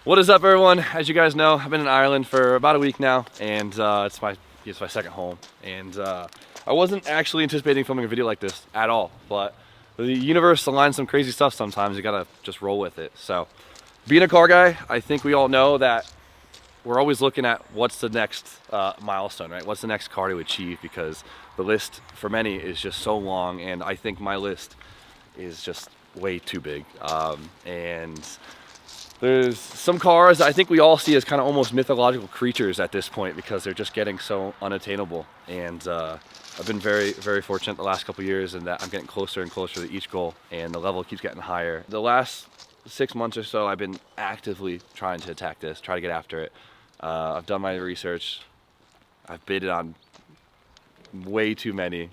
What is up, everyone? As you guys know, I've been in Ireland for about a week now, and it's my second home. And I wasn't actually anticipating filming a video like this at all, but the universe aligns some crazy stuff sometimes. You gotta just roll with it. So, being a car guy, I think we all know that we're always looking at what's the next milestone, right? What's the next car to achieve? Because the list for many is just so long, and I think my list is just way too big. And there's some cars I think we all see as kind of almost mythological creatures at this point because they're just getting so unattainable. And I've been very, very fortunate the last couple of years in that I'm getting closer and closer to each goal, and the level keeps getting higher. The last 6 months or so, I've been actively trying to attack this, try to get after it. I've done my research. I've bidded on way too many.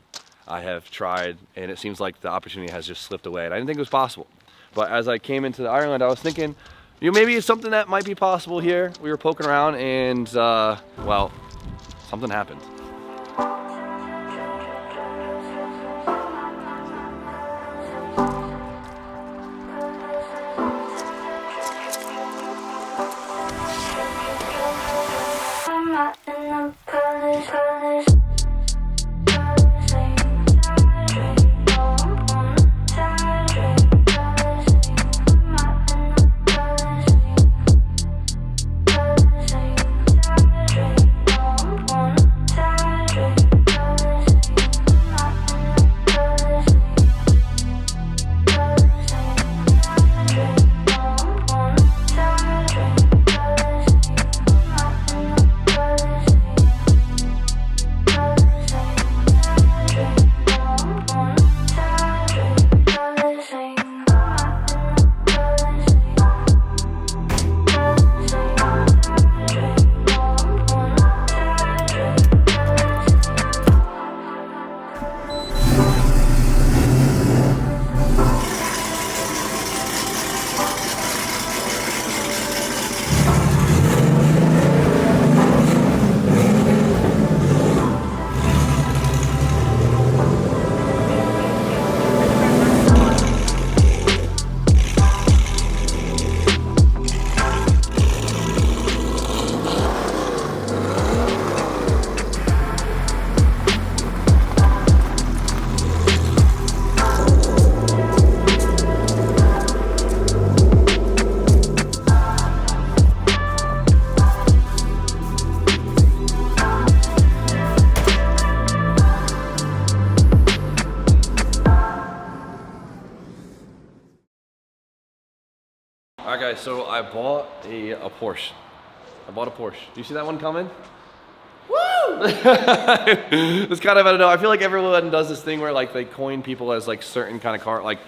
I have tried, and it seems like the opportunity has just slipped away, and I didn't think it was possible. But as I came into Ireland, I was thinking, you know, maybe it's something that might be possible here. We were poking around, and well, something happened. All right, guys, so I bought a Porsche. I bought a Porsche. Do you see that one coming? Woo! It's kind of, I don't know, I feel like everyone does this thing where like they coin people as like certain kind of car, like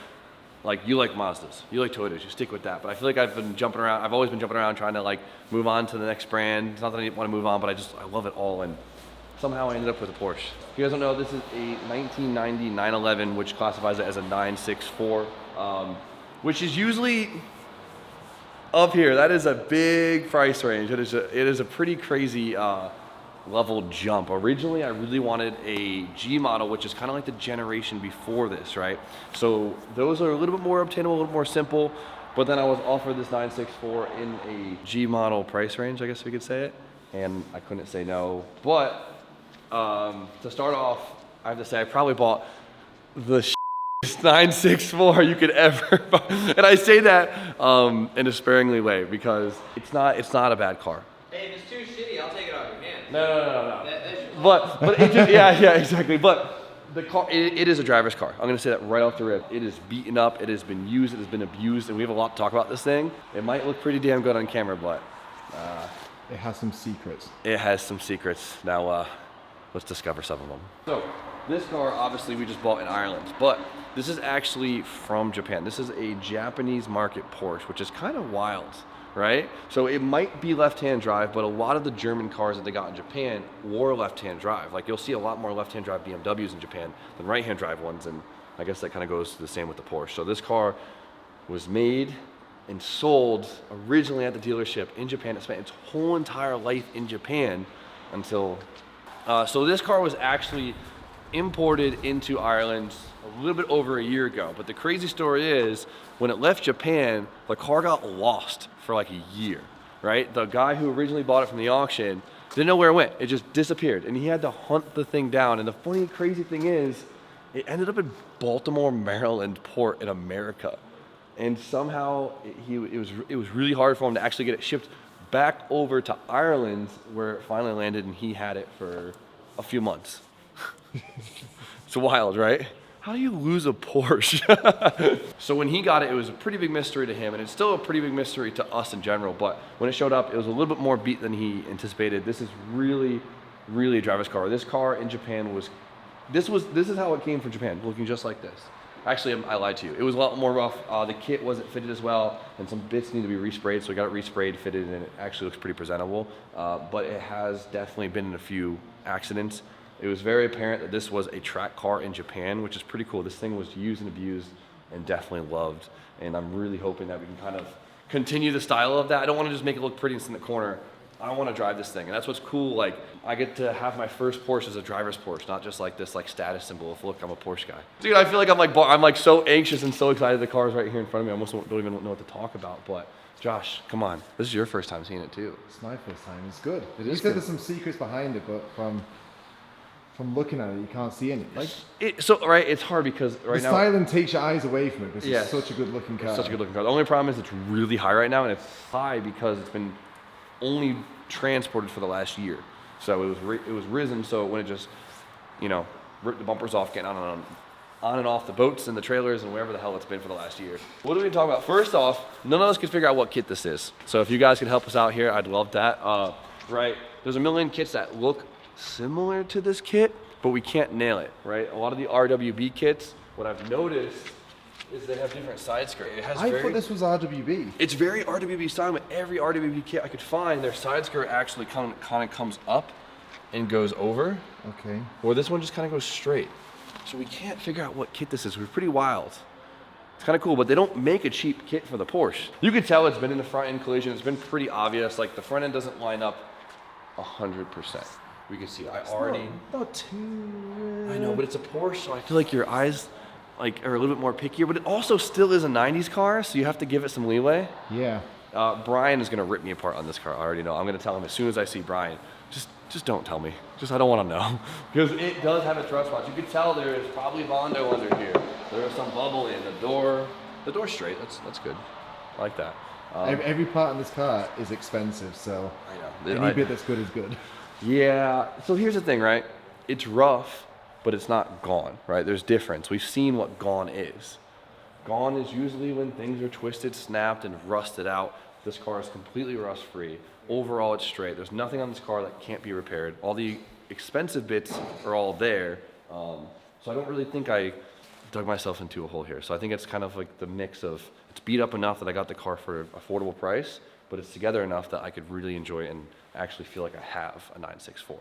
you like Mazdas, you like Toyotas, you stick with that. But I feel like I've always been jumping around trying to like move on to the next brand. It's not that I want to move on, but I love it all, and somehow I ended up with a Porsche. If you guys don't know, this is a 1990 911, which classifies it as a 964, which is usually up here. That is a big price range. It is a pretty crazy level jump. Originally, I really wanted a G model, which is kind of like the generation before this, right? So those are a little bit more obtainable, a little more simple. But then I was offered this 964 in a G model price range, I guess we could say it, and I couldn't say no. But to start off, I have to say I probably bought the 964 you could ever buy. And I say that in a sparingly way because it's not a bad car. Hey, if it's too shitty, I'll take it out of your hand. No. But it just, yeah, exactly. But the car, it is a driver's car. I'm gonna say that right off the rip. It is beaten up, it has been used, it has been abused, and we have a lot to talk about this thing. It might look pretty damn good on camera, but it has some secrets. It has some secrets. Now, let's discover some of them. So, this car, obviously, we just bought in Ireland, but this is actually from Japan. This is a Japanese market Porsche, which is kind of wild, right? So it might be left-hand drive, but a lot of the German cars that they got in Japan were left-hand drive. Like, you'll see a lot more left-hand drive BMWs in Japan than right-hand drive ones, and I guess that kind of goes the same with the Porsche. So this car was made and sold originally at the dealership in Japan. It spent its whole entire life in Japan until, so this car was actually imported into Ireland a little bit over a year ago. But the crazy story is, when it left Japan, the car got lost for like a year. right? The guy who originally bought it from the auction didn't know where it went. It just disappeared, and he had to hunt the thing down. And the funny, crazy thing is, it ended up in Baltimore, Maryland port in America. And somehow it was really hard for him to actually get it shipped back over to Ireland, where it finally landed, and he had it for a few months. It's wild, right? How do you lose a Porsche? So when he got it, it was a pretty big mystery to him, and it's still a pretty big mystery to us in general, but when it showed up, it was a little bit more beat than he anticipated. This is really, really a driver's car. This car in Japan was, this is how it came from Japan, looking just like this. Actually, I lied to you. It was a lot more rough. The kit wasn't fitted as well, and some bits need to be resprayed, so we got it resprayed, fitted, and it actually looks pretty presentable. But it has definitely been in a few accidents. It was very apparent that this was a track car in Japan, which is pretty cool. This thing was used and abused and definitely loved, and I'm really hoping that we can kind of continue the style of that. I don't want to just make it look pretty and sit in the corner. I want to drive this thing, and that's what's cool. Like, I get to have my first Porsche as a driver's Porsche, not just like this like status symbol of, look, I'm a Porsche guy. Dude, I feel like I'm like so anxious and so excited. The car's right here in front of me. I almost don't even know what to talk about. But Josh, come on, this is your first time seeing it too. It's my first time. It's good. It You is said good. there's some secrets behind it, but from looking at it, you can't see any. Like Right, it's hard because right the now styling takes your eyes away from it because Yes. it's such a good looking car. it's such a good looking car. The only problem is it's really high right now, and it's high because it's been only transported for the last year. So it was risen. So when it just, ripped the bumpers off, getting on and off the boats and the trailers and wherever the hell it's been for the last year. What are we talking about? First off, none of us could figure out what kit this is. So if you guys could help us out here, I'd love that. Right, there's a million kits that look similar to this kit, but we can't nail it, right? A lot of the RWB kits, what I've noticed is they have different side skirts. I thought this was RWB. It's very RWB style, but every RWB kit I could find, their side skirt actually kind of comes up and goes over, Okay. or this one just kind of goes straight. So we can't figure out what kit this is. We're pretty wild. It's kind of cool, but they don't make a cheap kit for the Porsche. You could tell it's been in the front end collision. It's been pretty obvious. Like the front end doesn't line up 100%. We can see Not too. I know, but it's a Porsche, so I feel like your eyes are a little bit more pickier, but it also still is a 90s car, so you have to give it some leeway. Yeah. Brian is gonna rip me apart on this car. I already know. I'm gonna tell him as soon as I see Brian. Just don't tell me. I don't want to know, because it does have its rough spots. You could tell there is probably Bondo under here. There is some bubble in the door. The door's straight. That's good. I like that. Every part in this car is expensive, so I know. any bit that's good is good. Yeah. So here's the thing, right? It's rough, but it's not gone, right? There's difference. We've seen what gone is. Gone is usually when things are twisted, snapped, and rusted out. This car is completely rust-free. Overall, it's straight. There's nothing on this car that can't be repaired. All the expensive bits are all there. So I don't really think I dug myself into a hole here. So I think it's kind of like the mix of, it's beat up enough that I got the car for an affordable price, but it's together enough that I could really enjoy it and actually feel like I have a 964.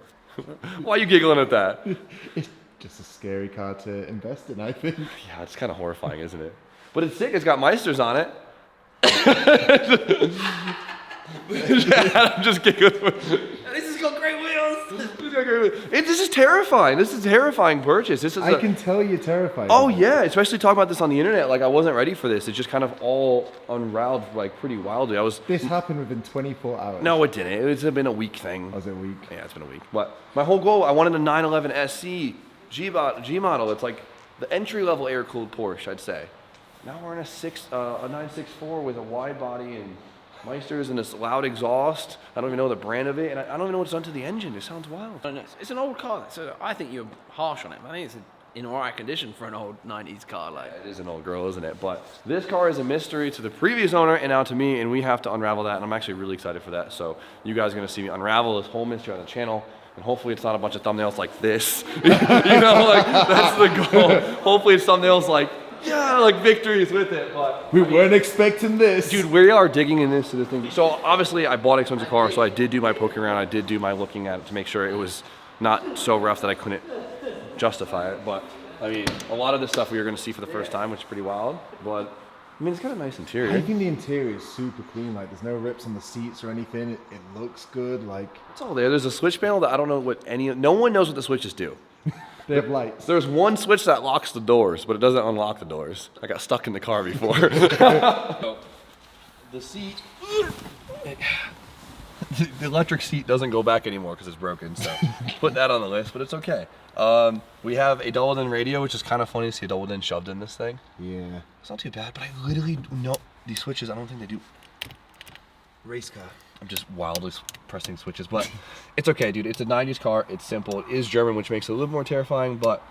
Why are you giggling at that? It's just a scary car to invest in, I think. Yeah, it's kind of horrifying, isn't it? But it's sick. It's got Meisters on it. I'm just giggling. This has got great wheels. This is terrifying. This is a terrifying purchase. I can tell you're terrified. Oh yeah, especially talking about this on the internet. Like I wasn't ready for this. It just kind of all unraveled like pretty wildly. This happened within 24 hours. No, it didn't. It's been a week thing. Was it a week? Yeah, it's been a week. But my whole goal, I wanted a 911 SC G model. It's like the entry level air cooled Porsche, I'd say. Now we're in a 964 with a wide body and Meisters and this loud exhaust. I don't even know the brand of it, and I don't even know what's done to the engine. It sounds wild. It's an old car, so I think you're harsh on it. I think it's in alright condition for an old 90s car. Like It is an old girl, isn't it? But this car is a mystery to the previous owner and now to me, and we have to unravel that, and I'm actually really excited for that. So you guys are going to see me unravel this whole mystery on the channel, and hopefully it's not a bunch of thumbnails like this. That's the goal. Hopefully it's thumbnails like victories with it. But We weren't expecting this. dude, we are digging in this to this thing. So obviously I bought an expensive car, so I did do my poking around. I did do my looking at it to make sure it was not so rough that I couldn't justify it. But I mean, a lot of this stuff we are going to see for the first time, which is pretty wild. But I mean, it's got a nice interior. I think the interior is super clean. Like, there's no rips on the seats or anything. It looks good. Like, It's all there. There's a switch panel that I don't know what no one knows what the switches do. they have lights. There's one switch that locks the doors, but it doesn't unlock the doors. I got stuck in the car before. The seat, the electric seat doesn't go back anymore because it's broken. So put that on the list, but it's okay. We have a double-din radio, which is kind of funny to see a double-din shoved in this thing. Yeah. It's not too bad, but I literally know these switches. I don't think they do. Race car. I'm just wildly pressing switches, but it's okay, dude. It's a 90s car. It's simple. It is German, which makes it a little more terrifying, but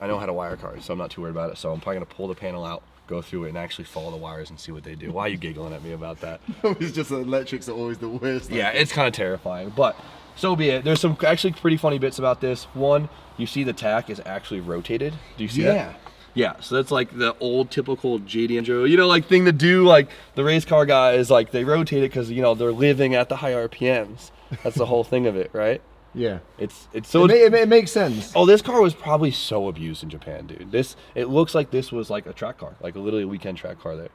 I know how to wire cars, so I'm not too worried about it. So I'm probably gonna pull the panel out, go through it, and actually follow the wires and see what they do. Why are you giggling at me about that? It's just electrics are always the worst. Yeah, it's kind of terrifying, but so be it. There's some actually pretty funny bits about this. One, you see the tack is actually rotated. Do you see that? Yeah, so that's like the old typical JD Andrew, you know, like thing to do, like the race car guys, like they rotate it because, you know, they're living at the high RPMs. That's the whole thing of it, right? Yeah. It's so it makes sense. Oh, this car was probably so abused in Japan, dude. It looks like this was like a track car, like literally a weekend track car there.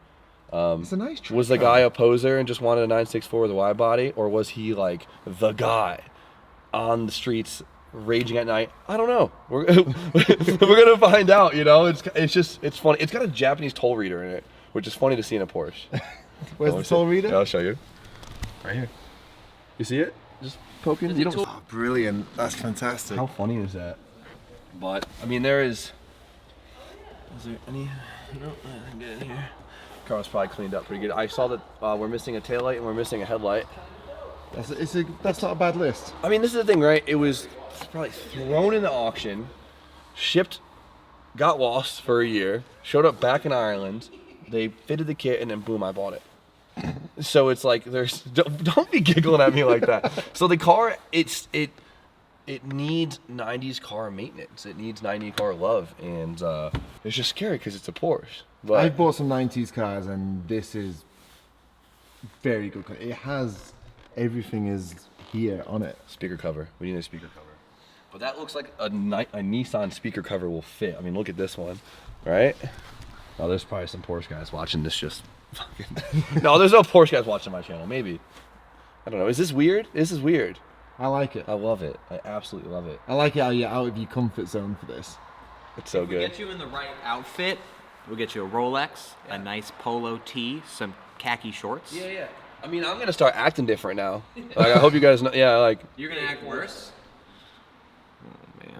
It's a nice track Was the car. guy a poser and just wanted a 964 with a wide body, or was he like the guy on the streets raging at night? I don't know. We're gonna find out. You know, it's funny. It's got a Japanese toll reader in it, which is funny to see in a Porsche. Where's the toll reader? Yeah, I'll show you. Right here. You see it? Just poking. You don't. Oh, brilliant. That's fantastic. How funny is that? But I mean, is there any? No, I can get in here. Car was probably cleaned up pretty good. I saw that we're missing a taillight and we're missing a headlight. That's not a bad list. I mean, this is the thing, right? It was probably thrown in the auction, shipped, got lost for a year, showed up back in Ireland. They fitted the kit, and then boom, I bought it. So it's like don't be giggling at me like that. So the car, it needs 90s car maintenance. It needs 90s car love, and it's just scary because it's a Porsche. But I've bought some 90s cars, and this is very good. It has everything is here on it. speaker cover. We need a speaker cover. But that looks like a Nissan speaker cover will fit. I mean, look at this one, right? Oh, there's probably some Porsche guys watching this just fucking... No, there's no Porsche guys watching my channel. Maybe. I don't know. Is this weird? This is weird. I like it. I love it. I absolutely love it. I like how you're out of your comfort zone for this. It's so If we good. get you in the right outfit, we'll get you a Rolex, a nice polo tee, some khaki shorts. Yeah. I mean, I'm gonna start acting different now. Like, I hope you guys know. Yeah, like. You're gonna act worse?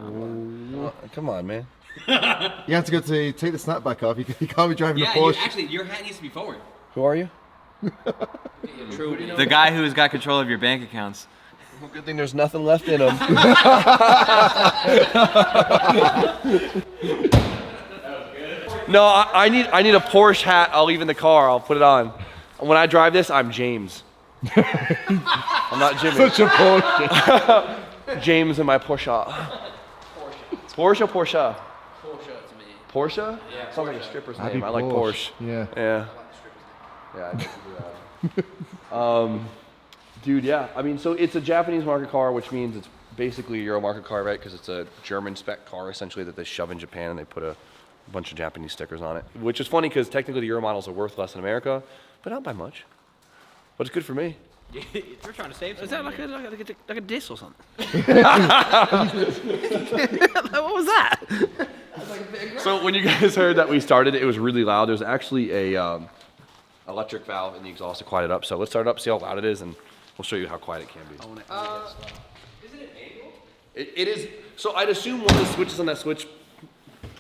Oh, man. Come on, man. You have to go to take the snapback off. You can't be driving a Yeah, Porsche. your hat needs to be forward. Who are you? The guy who's got control of your bank accounts. Well, good thing there's nothing left in them. No, I need a Porsche hat. I'll leave in the car. I'll put it on. When I drive this, I'm James. I'm not Jimmy. Such a Porsche. James in my Porsche. Porsche or Porsche? Porsche to me. Porsche? Yeah. Sounds like a stripper's Happy name. I like Porsche. Yeah. Yeah. Yeah, I can do that. Dude, yeah. I mean, so it's a Japanese market car, which means it's basically a Euro market car, right? Because it's a German spec car, essentially, that they shove in Japan and they put a bunch of Japanese stickers on it. Which is funny because technically the Euro models are worth less in America, but not by much. But it's good for me. We're trying to save. Is that like a diss or something? What was that? So when you guys heard that we started, it was really loud. There's actually a electric valve in the exhaust to quiet it up. So let's start it up, see how loud it is, and we'll show you how quiet it can be. Isn't it manual? It is. So I'd assume one of the switches on that switch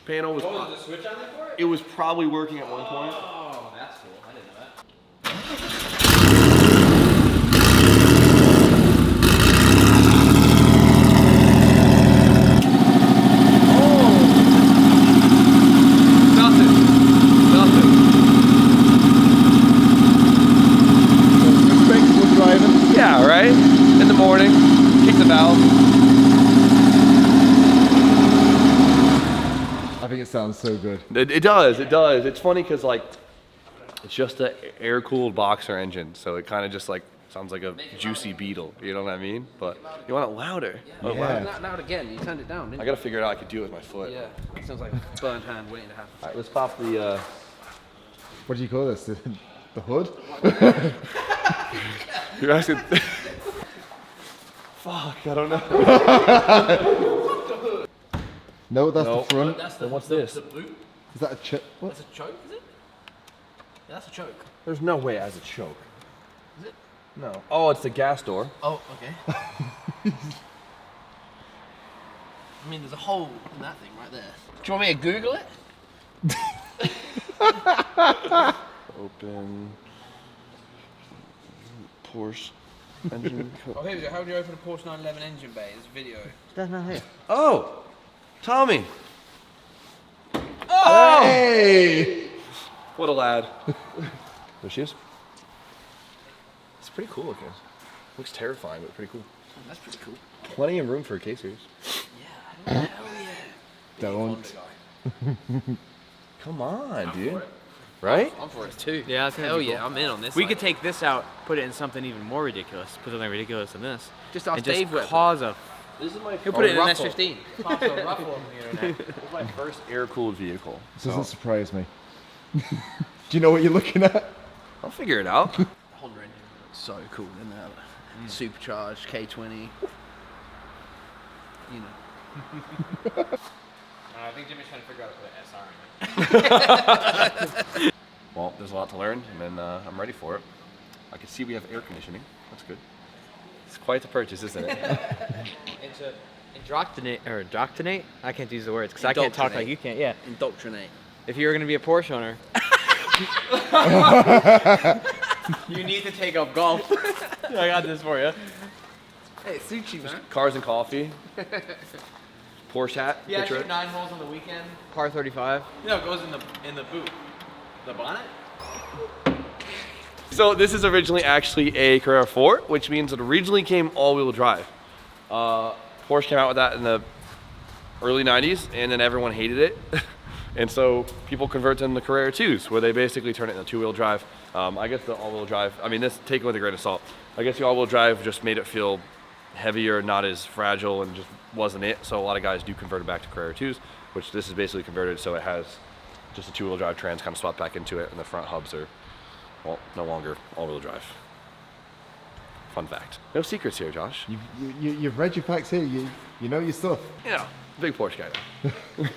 panel was. Oh, there's a switch on there for it? It was probably working at one point. Oh, that's cool. I didn't know that. Respectable driving. Yeah, right? In the morning, kick the valve. I think it sounds so good. It does. It's funny because like, it's just an air-cooled boxer engine, so it kind of just like sounds like a juicy Beetle. You know what I mean? But you want it louder. Oh, Yeah. wow. Now again, you turned it down, didn't I you? gotta figure out I could do it with my foot. Yeah. It sounds like a burnt hand waiting to happen. All right, let's pop the. What do you call this? The hood? You're asking. Fuck, I don't know. No, that's Nope. the front. That's Then what's this? The boot. Is that a chip? What? That's a choke, is it? Yeah, that's a choke. There's no way it has a choke. No. Oh, it's the gas door. Oh, okay. I mean, there's a hole in that thing right there. Do you want me to Google it? Open. Porsche engine. Oh, here we go. How do you open a Porsche 911 engine bay? There's a video. Oh, Tommy. Oh! Hey! What a lad. There she is. It's pretty cool looking. Looks terrifying, but pretty cool. Oh, that's pretty cool. Plenty of room for a K-Series. Yeah. Hell yeah. Don't. Come on, dude. Right? I'm for it too. Yeah, that's gonna Hell be cool. yeah, I'm in on this. We like. could take this out, put it in something even more ridiculous, put something ridiculous in this, Just ask and Dave just what- cause a. This is my He'll put it in an Ruffle. S15. This is my first air-cooled vehicle. This doesn't surprise me. Do you know what you're looking at? I'll figure it out. Honda engine. So cool, isn't that? Supercharged K20. You know. I think Jimmy's trying to figure out how to put SR in there. Well, there's a lot to learn, and then I'm ready for it. I can see we have air conditioning. That's good. It's quite the purchase, isn't it? Indoctrinate? I can't use the words because I can't talk like you can't. Yeah. Indoctrinate. If you were going to be a Porsche owner, you need to take up golf. I got this for you. Hey, it suits you, man. Cars and coffee. Porsche hat. Yeah, I picture shoot it. 9 holes on the weekend. Par 35. You know, it goes in the boot. The bonnet? So this is originally actually a Carrera 4, which means it originally came all-wheel drive. Porsche came out with that in the early 90s, and then everyone hated it. And so people convert them to Carrera 2s, where they basically turn it into two-wheel drive. I guess the all-wheel drive, I mean, this take it with a grain of salt. I guess the all-wheel drive just made it feel heavier, not as fragile, and just wasn't it. So a lot of guys do convert it back to Carrera 2s, which this is basically converted so it has just a two-wheel drive trans kind of swapped back into it, and the front hubs are, well, no longer all-wheel drive. Fun fact. No secrets here, Josh. You've read your facts here. You know your stuff. Yeah, big Porsche guy now.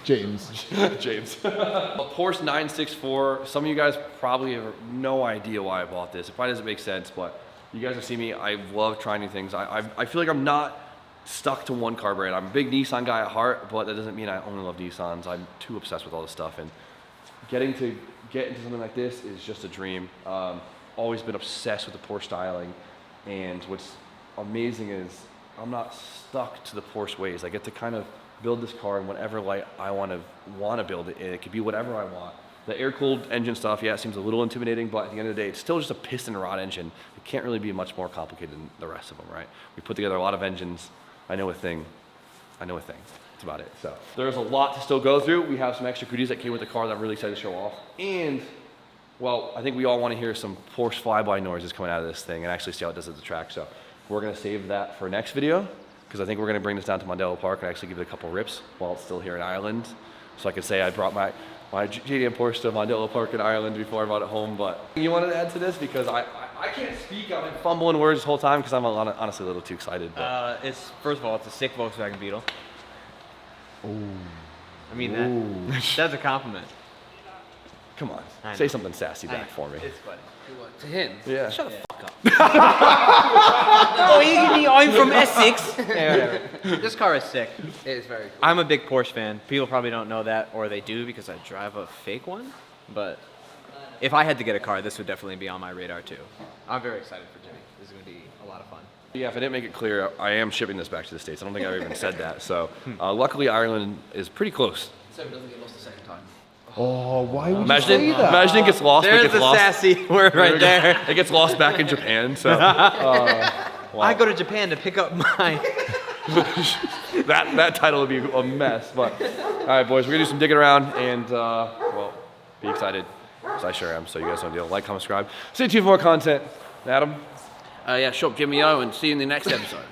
James. James. A Porsche 964. Some of you guys probably have no idea why I bought this. It probably doesn't make sense, but you guys have seen me. I love trying new things. I feel like I'm not stuck to one car brand. I'm a big Nissan guy at heart, but that doesn't mean I only love Nissans. I'm too obsessed with all this stuff, and getting to get into something like this is just a dream. Always been obsessed with the Porsche styling, and what's amazing is I'm not stuck to the Porsche ways. I get to kind of build this car in whatever light I want to build it in. It could be whatever I want. The air-cooled engine stuff, yeah, it seems a little intimidating, but at the end of the day, it's still just a piston rod engine. It can't really be much more complicated than the rest of them, right? We put together a lot of engines. I know a thing. That's about it. So there's a lot to still go through. We have some extra goodies that came with the car that I'm really excited to show off. And, well, I think we all want to hear some Porsche flyby noises coming out of this thing and actually see how it does at the track. So we're going to save that for next video, because I think we're going to bring this down to Mondello Park and actually give it a couple rips while it's still here in Ireland. So I could say I brought my JDM Porsche to Mondello Park in Ireland before I brought it home. But you wanted to add to this? Because I can't speak. I've been fumbling words this whole time because I'm honestly a little too excited. But. It's first of all, it's a sick Volkswagen Beetle. Ooh. I mean, that's a compliment. Come on, I say know. something sassy back for me. It's funny. To him? Yeah. Shut the fuck up. Oh, I'm from Essex. Yeah, whatever. This car is sick. It is very cool. I'm a big Porsche fan. People probably don't know that, or they do because I drive a fake one. But if I had to get a car, this would definitely be on my radar too. I'm very excited for Jimmy. This is going to be a lot of fun. Yeah, if I didn't make it clear, I am shipping this back to the States. I don't think I even said that. So luckily, Ireland is pretty close. So it doesn't get lost the second time. Oh, why would you say Imagine, that? imagine it gets lost. but it There's gets the lost. sassy word right there. It gets lost back in Japan. So I go to Japan to pick up my. that title would be a mess. But all right, boys, we're gonna do some digging around and well, be excited. Because I sure am. So you guys don't like, comment, subscribe. Stay tuned for more content. Adam. Yeah, shop Jimmy O and see you in the next episode.